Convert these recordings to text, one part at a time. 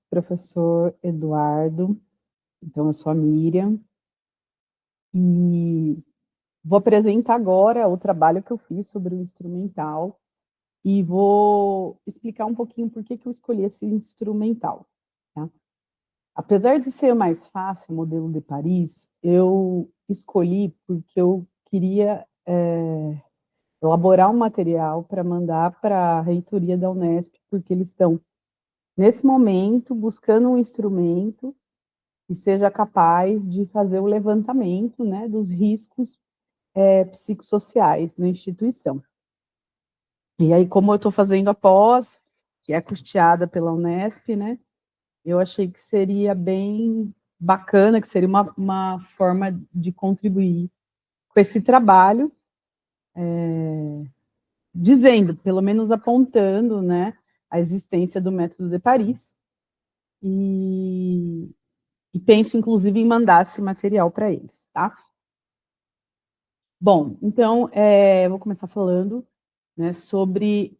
professor Eduardo. Então, eu sou a Miriam e vou apresentar agora o trabalho que eu fiz sobre o instrumental e vou explicar um pouquinho por que eu escolhi esse instrumental. Tá? Apesar de ser mais fácil o modelo de Paris, eu escolhi porque eu queria elaborar um material para mandar para a reitoria da Unesp, porque eles estão, nesse momento, buscando um instrumento que seja capaz de fazer o levantamento, né, dos riscos psicossociais na instituição. E aí, como eu estou fazendo a pós, que é custeada pela Unesp, né, eu achei que seria bem bacana, que seria uma forma de contribuir com esse trabalho, dizendo, pelo menos apontando, né, a existência do método de Paris, e penso, inclusive, em mandar esse material para eles, tá? Bom, então, vou começar falando, né, sobre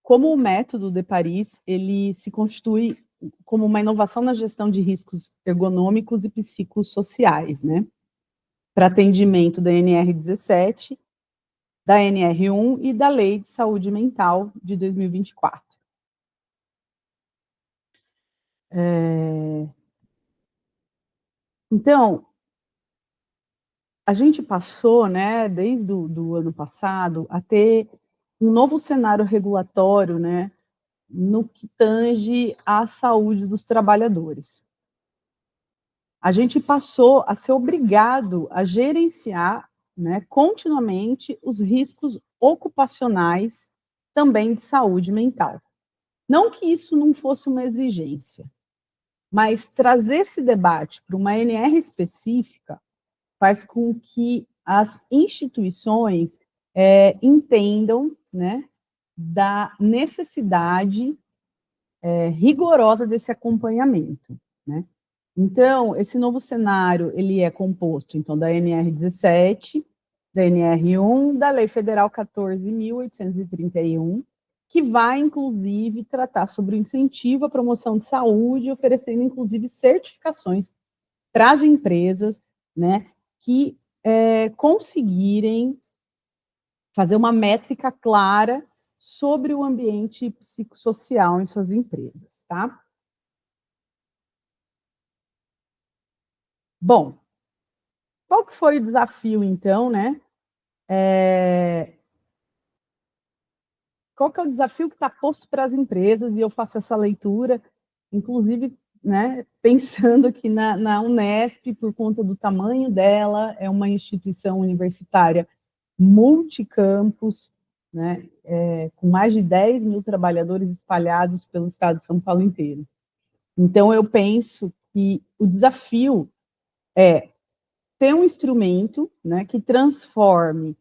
como o método de Paris ele se constitui como uma inovação na gestão de riscos ergonômicos e psicossociais, né, para atendimento da NR17, da NR1 e da Lei de Saúde Mental de 2024. Então, a gente passou, né, desde o ano passado, a ter um novo cenário regulatório, né, no que tange à saúde dos trabalhadores. A gente passou a ser obrigado a gerenciar, né, continuamente os riscos ocupacionais também de saúde mental. Não que isso não fosse uma exigência, mas trazer esse debate para uma NR específica faz com que as instituições entendam, né, da necessidade rigorosa desse acompanhamento, né? Então, esse novo cenário, ele é composto, então, da NR17, da NR1, da Lei Federal 14.831, que vai, inclusive, tratar sobre o incentivo à promoção de saúde, oferecendo, inclusive, certificações para as empresas, né, que conseguirem fazer uma métrica clara sobre o ambiente psicossocial em suas empresas, tá? Bom, qual que foi o desafio, então, né? Qual que é o desafio que está posto para as empresas? E eu faço essa leitura, inclusive, né, pensando que na Unesp, por conta do tamanho dela, é uma instituição universitária multicampus, né, com mais de 10 mil trabalhadores espalhados pelo estado de São Paulo inteiro. Então, eu penso que o desafio é ter um instrumento, né, que transforme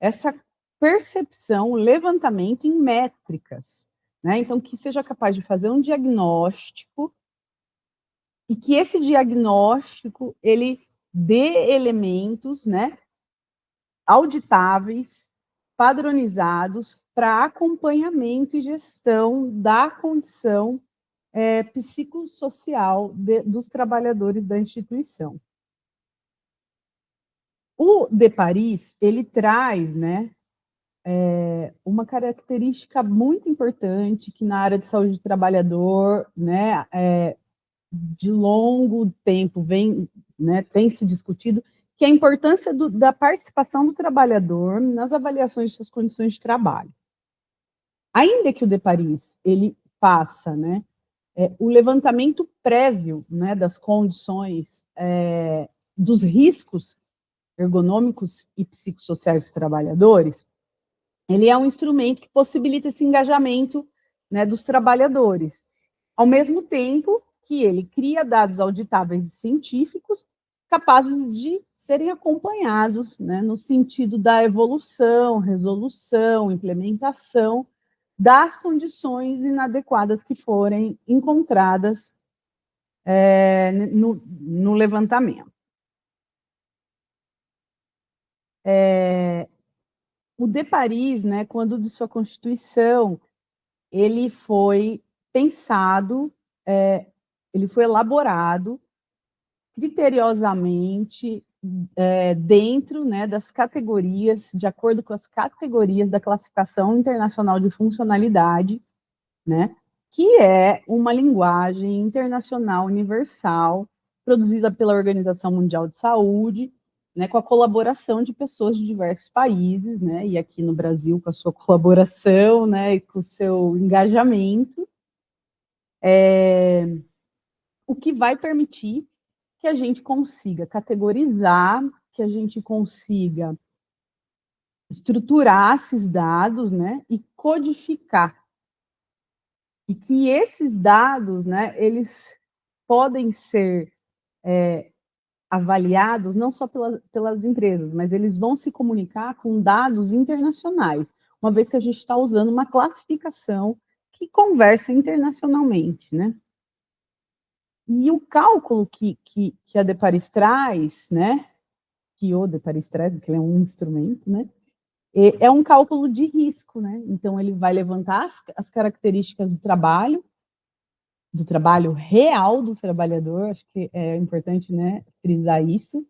essa percepção, levantamento em métricas, né? Então, que seja capaz de fazer um diagnóstico e que esse diagnóstico ele dê elementos, né, auditáveis, padronizados para acompanhamento e gestão da condição psicossocial dos trabalhadores da instituição. O de Paris, ele traz, né, uma característica muito importante que na área de saúde do trabalhador, né, de longo tempo vem, né, tem se discutido, que é a importância da participação do trabalhador nas avaliações de suas condições de trabalho. Ainda que o de Paris ele faça, né, o levantamento prévio, né, das condições, dos riscos ergonômicos e psicossociais dos trabalhadores, ele é um instrumento que possibilita esse engajamento, né, dos trabalhadores, ao mesmo tempo que ele cria dados auditáveis e científicos capazes de serem acompanhados, né, no sentido da evolução, resolução, implementação das condições inadequadas que forem encontradas no levantamento. O de Paris, né, quando de sua constituição, ele foi pensado ele foi elaborado criteriosamente dentro, né, das categorias, de acordo com as categorias da Classificação Internacional de Funcionalidade, né, que é uma linguagem internacional universal produzida pela Organização Mundial de Saúde, né, com a colaboração de pessoas de diversos países, né, e aqui no Brasil com a sua colaboração, né, e com o seu engajamento, o que vai permitir que a gente consiga categorizar, que a gente consiga estruturar esses dados, né, e codificar. E que esses dados, né, eles podem ser avaliados não só pelas empresas, mas eles vão se comunicar com dados internacionais, uma vez que a gente está usando uma classificação que conversa internacionalmente, né? E o cálculo que a Deparis traz, né, que o Deparis traz, porque ele é um instrumento, né, é um cálculo de risco, né? Então, ele vai levantar as características do trabalho real do trabalhador, acho que é importante, né, frisar isso,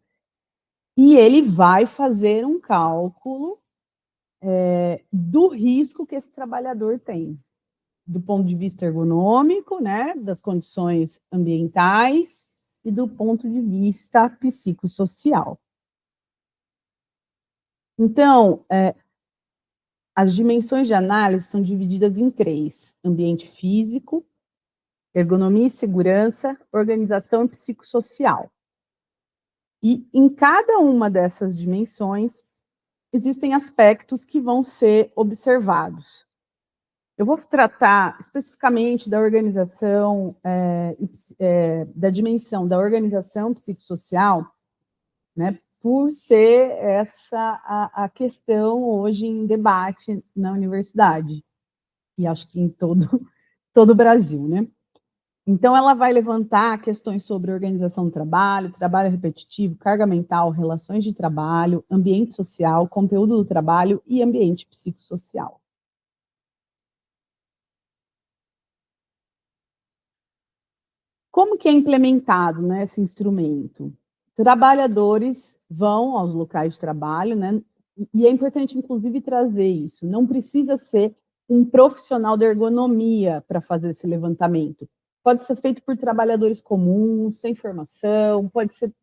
e ele vai fazer um cálculo do risco que esse trabalhador tem, do ponto de vista ergonômico, né, das condições ambientais e do ponto de vista psicossocial. Então, as dimensões de análise são divididas em 3: ambiente físico, ergonomia e segurança, organização e psicossocial. E em cada uma dessas dimensões, existem aspectos que vão ser observados. Eu vou tratar especificamente da organização, da dimensão da organização psicossocial, né, por ser essa a questão hoje em debate na universidade, e acho que em todo o Brasil, né? Então, ela vai levantar questões sobre organização do trabalho, trabalho repetitivo, carga mental, relações de trabalho, ambiente social, conteúdo do trabalho e ambiente psicossocial. Como que é implementado, né, esse instrumento? Trabalhadores vão aos locais de trabalho, né, e é importante, inclusive, trazer isso. Não precisa ser um profissional da ergonomia para fazer esse levantamento. Pode ser feito por trabalhadores comuns, sem formação, pode ser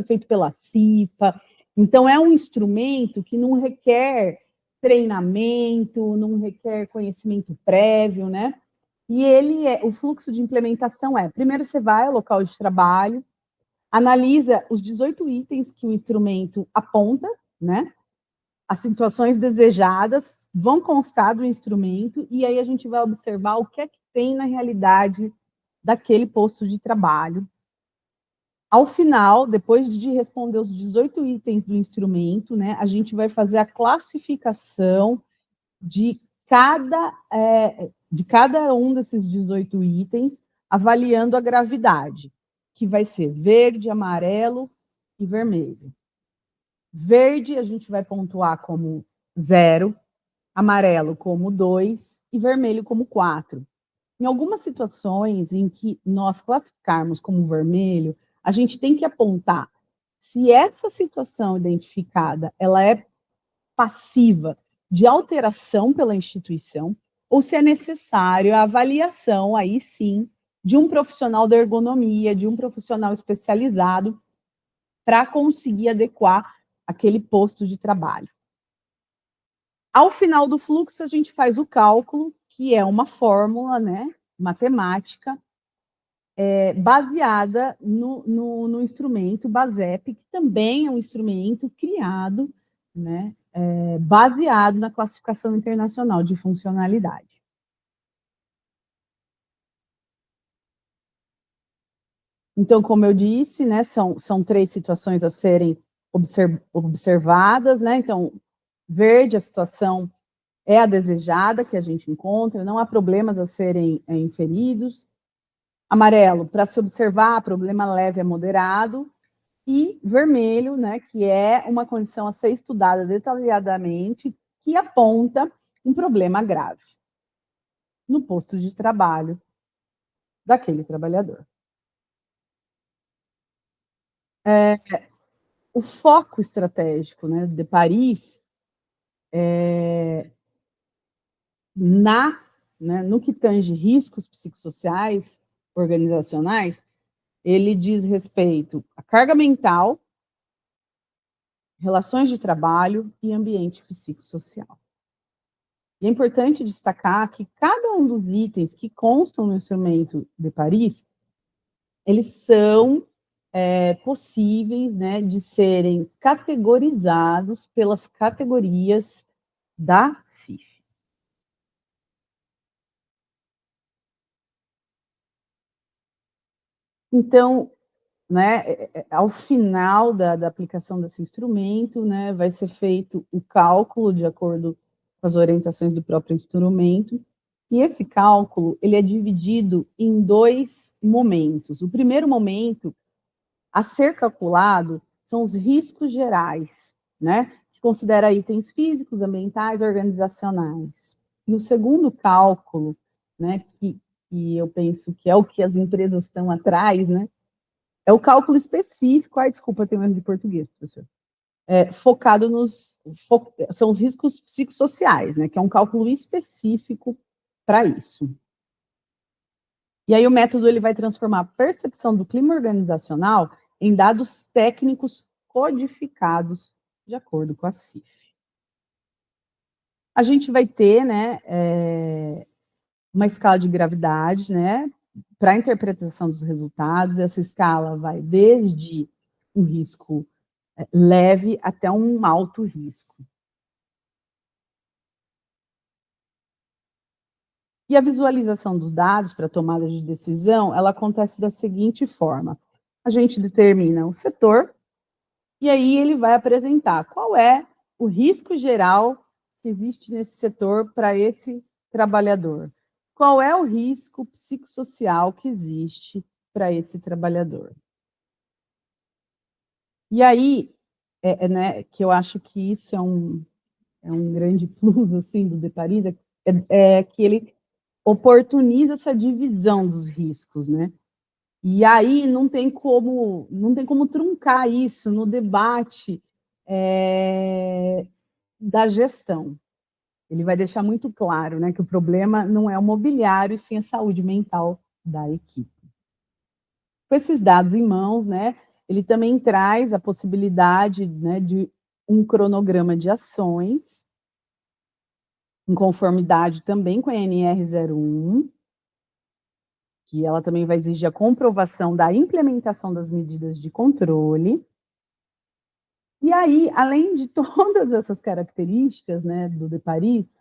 feito pela CIPA. Então, é um instrumento que não requer treinamento, não requer conhecimento prévio, né? E o fluxo de implementação primeiro você vai ao local de trabalho, analisa os 18 itens que o instrumento aponta, né? As situações desejadas vão constar do instrumento, e aí a gente vai observar o que é que tem na realidade daquele posto de trabalho. Ao final, depois de responder os 18 itens do instrumento, né, a gente vai fazer a classificação de cada um desses 18 itens, avaliando a gravidade, que vai ser verde, amarelo e vermelho. Verde a gente vai pontuar como 0, amarelo como 2 e vermelho como 4. Em algumas situações em que nós classificarmos como vermelho, a gente tem que apontar se essa situação identificada ela é passiva de alteração pela instituição ou se é necessário a avaliação, aí sim, de um profissional da ergonomia, de um profissional especializado para conseguir adequar aquele posto de trabalho. Ao final do fluxo, a gente faz o cálculo, que é uma fórmula, né, matemática, baseada no instrumento BASEP, que também é um instrumento criado, né, baseado na Classificação Internacional de Funcionalidade. Então, como eu disse, né, são 3 situações a serem observadas, né? Então, verde, a situação é a desejada que a gente encontra, não há problemas a serem inferidos. Amarelo, para se observar, problema leve a moderado. E vermelho, né, que é uma condição a ser estudada detalhadamente, que aponta um problema grave no posto de trabalho. daquele trabalhador. O foco estratégico, né, de Paris no que tange riscos psicossociais organizacionais, ele diz respeito à carga mental, relações de trabalho e ambiente psicossocial. E é importante destacar que cada um dos itens que constam no instrumento de Paris, eles são possíveis, né, de serem categorizados pelas categorias da CIF. Então, né, ao final da aplicação desse instrumento, né, vai ser feito o cálculo de acordo com as orientações do próprio instrumento, e esse cálculo, ele é dividido em 2 momentos. O primeiro momento a ser calculado são os riscos gerais, né, que considera itens físicos, ambientais, organizacionais. E o segundo cálculo, né, que eu penso que é o que as empresas estão atrás, né, é o cálculo específico, desculpa, tem um erro de português, professor, focado são os riscos psicossociais, né, que é um cálculo específico para isso. E aí o método ele vai transformar a percepção do clima organizacional em dados técnicos codificados de acordo com a CIF. A gente vai ter, né, uma escala de gravidade, né, para a interpretação dos resultados. Essa escala vai desde um risco leve até um alto risco. E a visualização dos dados para tomada de decisão, ela acontece da seguinte forma: a gente determina o setor, e aí ele vai apresentar qual é o risco geral que existe nesse setor para esse trabalhador. Qual é o risco psicossocial que existe para esse trabalhador. E aí, né, que eu acho que isso é um grande plus assim, do De Paris, que ele oportuniza essa divisão dos riscos, né? E aí não tem como truncar isso no debate da gestão. Ele vai deixar muito claro, né, que o problema não é o mobiliário, e sim a saúde mental da equipe. Com esses dados em mãos, né, ele também traz a possibilidade, né, de um cronograma de ações, em conformidade também com a NR01, que ela também vai exigir a comprovação da implementação das medidas de controle. E aí, além de todas essas características, né, do De Paris,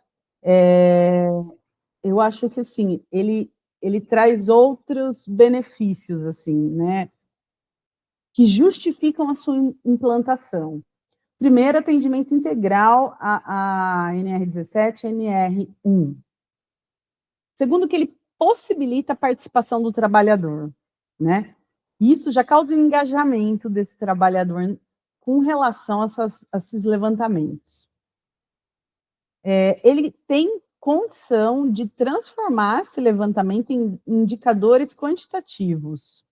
eu acho que assim, ele traz outros benefícios, assim, né, que justificam a sua implantação. Primeiro, atendimento integral à NR17 e NR1. Segundo, que ele possibilita a participação do trabalhador, né? Isso já causa engajamento desse trabalhador com relação a esses levantamentos. Ele tem condição de transformar esse levantamento em indicadores quantitativos.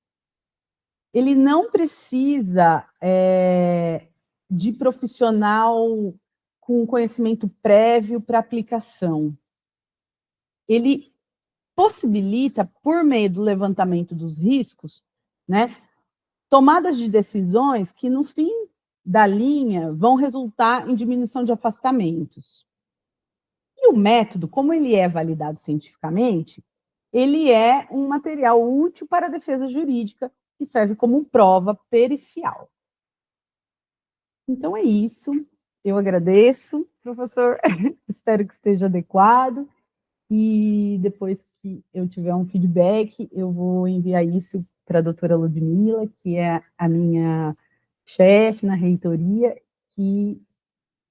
Ele não precisa de profissional com conhecimento prévio para aplicação. Ele possibilita, por meio do levantamento dos riscos, né, tomadas de decisões que, no fim da linha, vão resultar em diminuição de afastamentos. E o método, como ele é validado cientificamente, ele é um material útil para a defesa jurídica e serve como prova pericial. Então é isso. Eu agradeço, professor. Espero que esteja adequado. E depois que eu tiver um feedback, eu vou enviar isso para a doutora Ludmila, que é a minha chefe na reitoria, que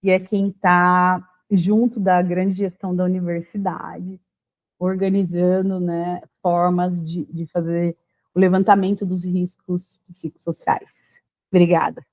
é quem está junto da grande gestão da universidade, organizando, né, formas de fazer o levantamento dos riscos psicossociais. Obrigada.